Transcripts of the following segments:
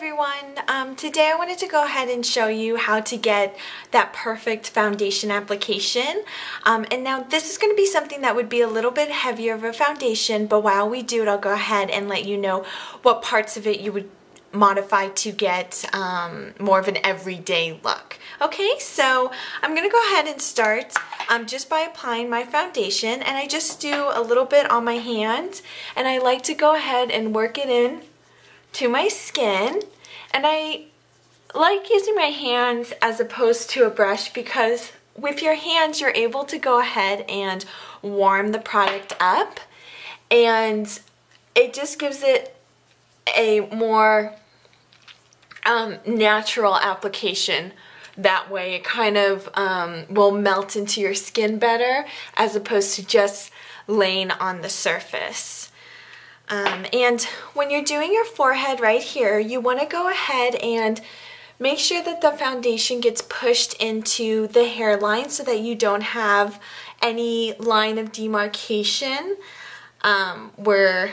everyone. Today I wanted to go ahead and show you how to get that perfect foundation application. And now this is going to be something that would be a little bit heavier of a foundation, but while we do it, I'll go ahead and let you know what parts of it you would modify to get more of an everyday look. Okay, so I'm going to go ahead and start just by applying my foundation, and I just do a little bit on my hand, and I like to go ahead and work it in to my skin. And I like using my hands as opposed to a brush because with your hands you're able to go ahead and warm the product up, and it just gives it a more natural application. That way it kind of will melt into your skin better as opposed to just laying on the surface. And when you're doing your forehead right here, you want to go ahead and make sure that the foundation gets pushed into the hairline so that you don't have any line of demarcation where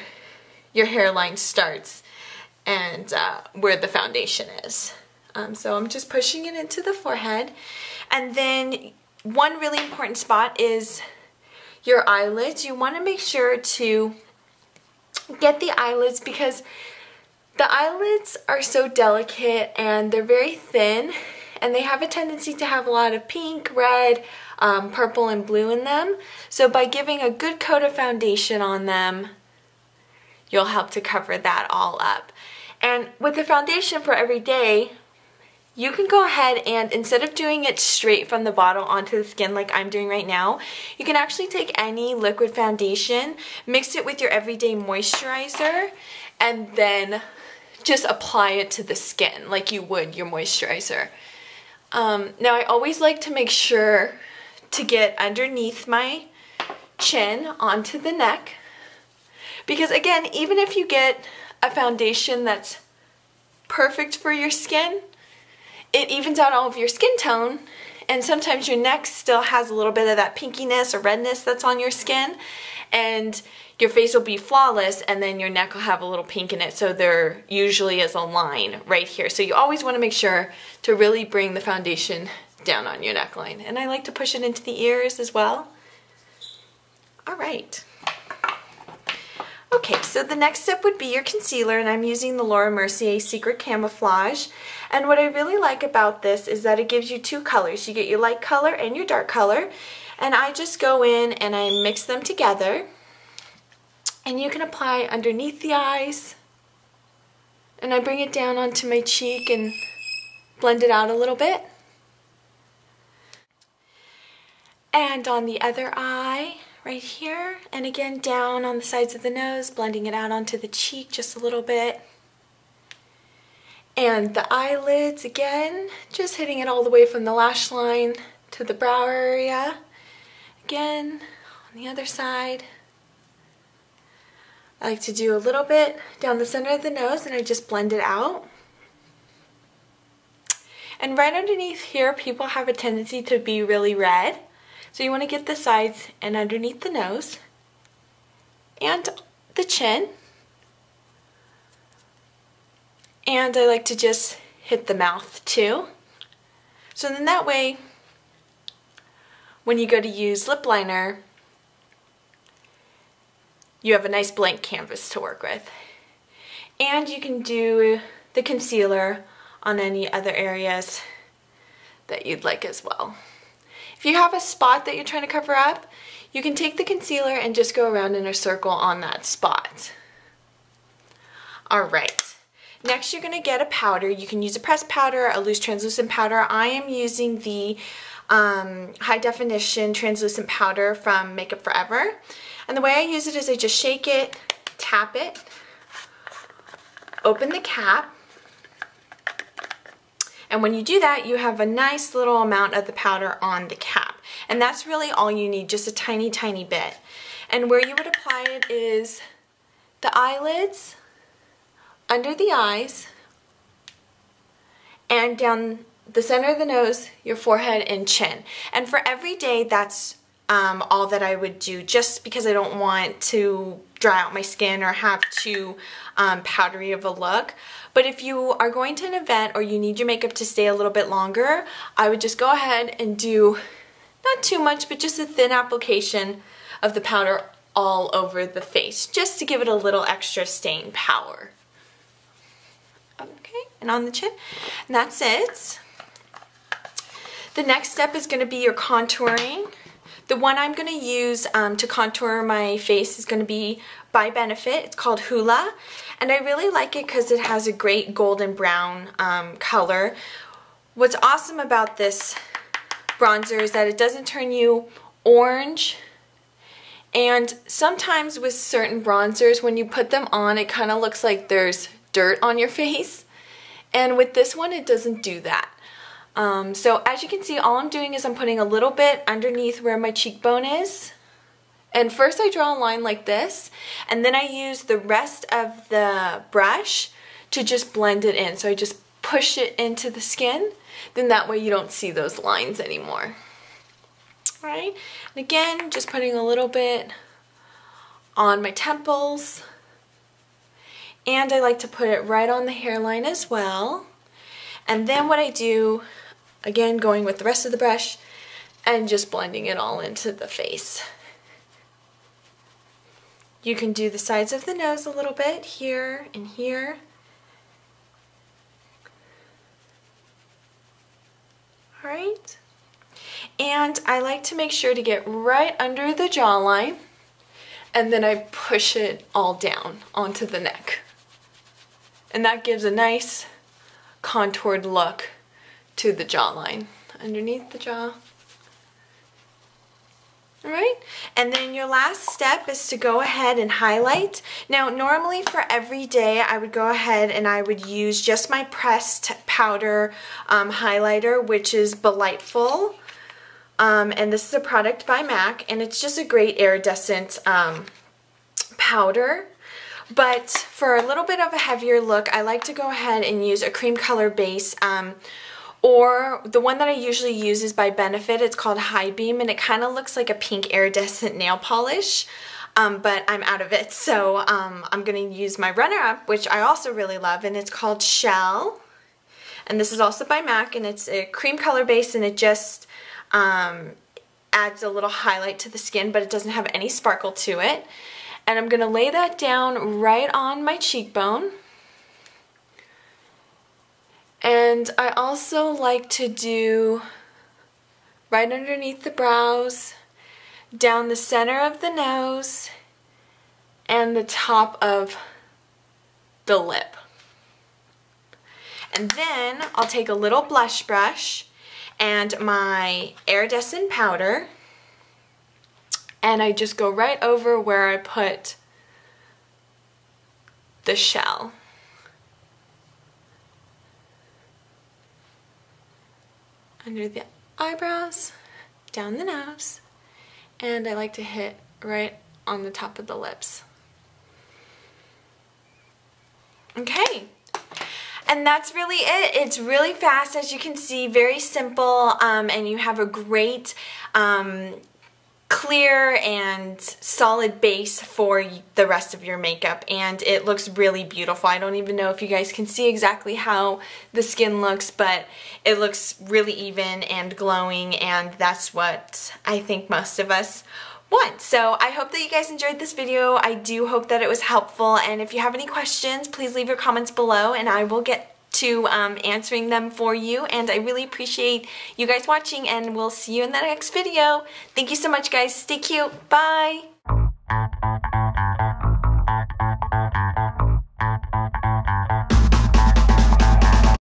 your hairline starts and where the foundation is. So I'm just pushing it into the forehead. And then one really important spot is your eyelids. You want to make sure to get the eyelids because the eyelids are so delicate and they're very thin, and they have a tendency to have a lot of pink, red, purple, and blue in them. So by giving a good coat of foundation on them, you'll help to cover that all up. And with the foundation for every day, you can go ahead and instead of doing it straight from the bottle onto the skin like I'm doing right now, you can actually take any liquid foundation, mix it with your everyday moisturizer, and then just apply it to the skin like you would your moisturizer. Now I always like to make sure to get underneath my chin onto the neck, because again, even if you get a foundation that's perfect for your skin, it evens out all of your skin tone, and sometimes your neck still has a little bit of that pinkiness or redness that's on your skin, and your face will be flawless and then your neck will have a little pink in it, so there usually is a line right here. So you always want to make sure to really bring the foundation down on your neckline. And I like to push it into the ears as well. Alright. Okay, so the next step would be your concealer, and I'm using the Laura Mercier Secret Camouflage. And what I really like about this is that it gives you two colors. You get your light color and your dark color, and I just go in and I mix them together. And you can apply underneath the eyes, and I bring it down onto my cheek and blend it out a little bit. And on the other eye, right here, and again down on the sides of the nose, blending it out onto the cheek just a little bit. And the eyelids, again, just hitting it all the way from the lash line to the brow area. Again, on the other side. I like to do a little bit down the center of the nose, and I just blend it out. And right underneath here, people have a tendency to be really red. So you want to get the sides and underneath the nose and the chin. And I like to just hit the mouth too. So then that way, when you go to use lip liner, you have a nice blank canvas to work with. And you can do the concealer on any other areas that you'd like as well. If you have a spot that you're trying to cover up, you can take the concealer and just go around in a circle on that spot. Alright, next you're going to get a powder. You can use a pressed powder, a loose translucent powder. I am using the high definition translucent powder from Makeup Forever. And the way I use it is I just shake it, tap it, open the cap. And when you do that, you have a nice little amount of the powder on the cap. And that's really all you need, just a tiny, tiny bit. And where you would apply it is the eyelids, under the eyes, and down the center of the nose, your forehead, and chin. And for every day, that's all that I would do, just because I don't want to dry out my skin or have too powdery of a look. But if you are going to an event or you need your makeup to stay a little bit longer, I would just go ahead and do not too much, but just a thin application of the powder all over the face, just to give it a little extra staying power. Okay, and on the chin, and that's it. The next step is going to be your contouring. The one I'm going to use to contour my face is going to be by Benefit. It's called Hula, and I really like it because it has a great golden brown color. What's awesome about this bronzer is that it doesn't turn you orange, and sometimes with certain bronzers, when you put them on, it kind of looks like there's dirt on your face, and with this one it doesn't do that. So as you can see, all I'm doing is I'm putting a little bit underneath where my cheekbone is, and first I draw a line like this, and then I use the rest of the brush to just blend it in. So I just push it into the skin, then that way you don't see those lines anymore. Alright, and again, just putting a little bit on my temples, and I like to put it right on the hairline as well. And then what I do, again going with the rest of the brush and just blending it all into the face. You can do the sides of the nose a little bit, here and here. Alright, and I like to make sure to get right under the jawline, and then I push it all down onto the neck. And that gives a nice contoured look to the jawline, underneath the jaw. Alright, and then your last step is to go ahead and highlight. Now normally for every day I would go ahead and I would use just my pressed powder highlighter, which is Delightful. And this is a product by MAC, and it's just a great iridescent powder. But for a little bit of a heavier look, I like to go ahead and use a cream color base, or the one that I usually use is by Benefit. It's called High Beam, and it kind of looks like a pink iridescent nail polish, but I'm out of it, so I'm going to use my runner-up, which I also really love, and it's called Shell. And this is also by MAC, and it's a cream color base, and it just adds a little highlight to the skin, but it doesn't have any sparkle to it. And I'm going to lay that down right on my cheekbone. And I also like to do right underneath the brows, down the center of the nose, and the top of the lip. And then I'll take a little blush brush and my iridescent powder, and I just go right over where I put the shell. Under the eyebrows, down the nose, and I like to hit right on the top of the lips. Okay, and that's really it. It's really fast, as you can see, very simple, and you have a great clear and solid base for the rest of your makeup, and it looks really beautiful. I don't even know if you guys can see exactly how the skin looks, but it looks really even and glowing, and that's what I think most of us want. So I hope that you guys enjoyed this video. I do hope that it was helpful, and if you have any questions, please leave your comments below and I will get to answering them for you. And I really appreciate you guys watching, and we'll see you in the next video. Thank you so much, guys. Stay cute. Bye.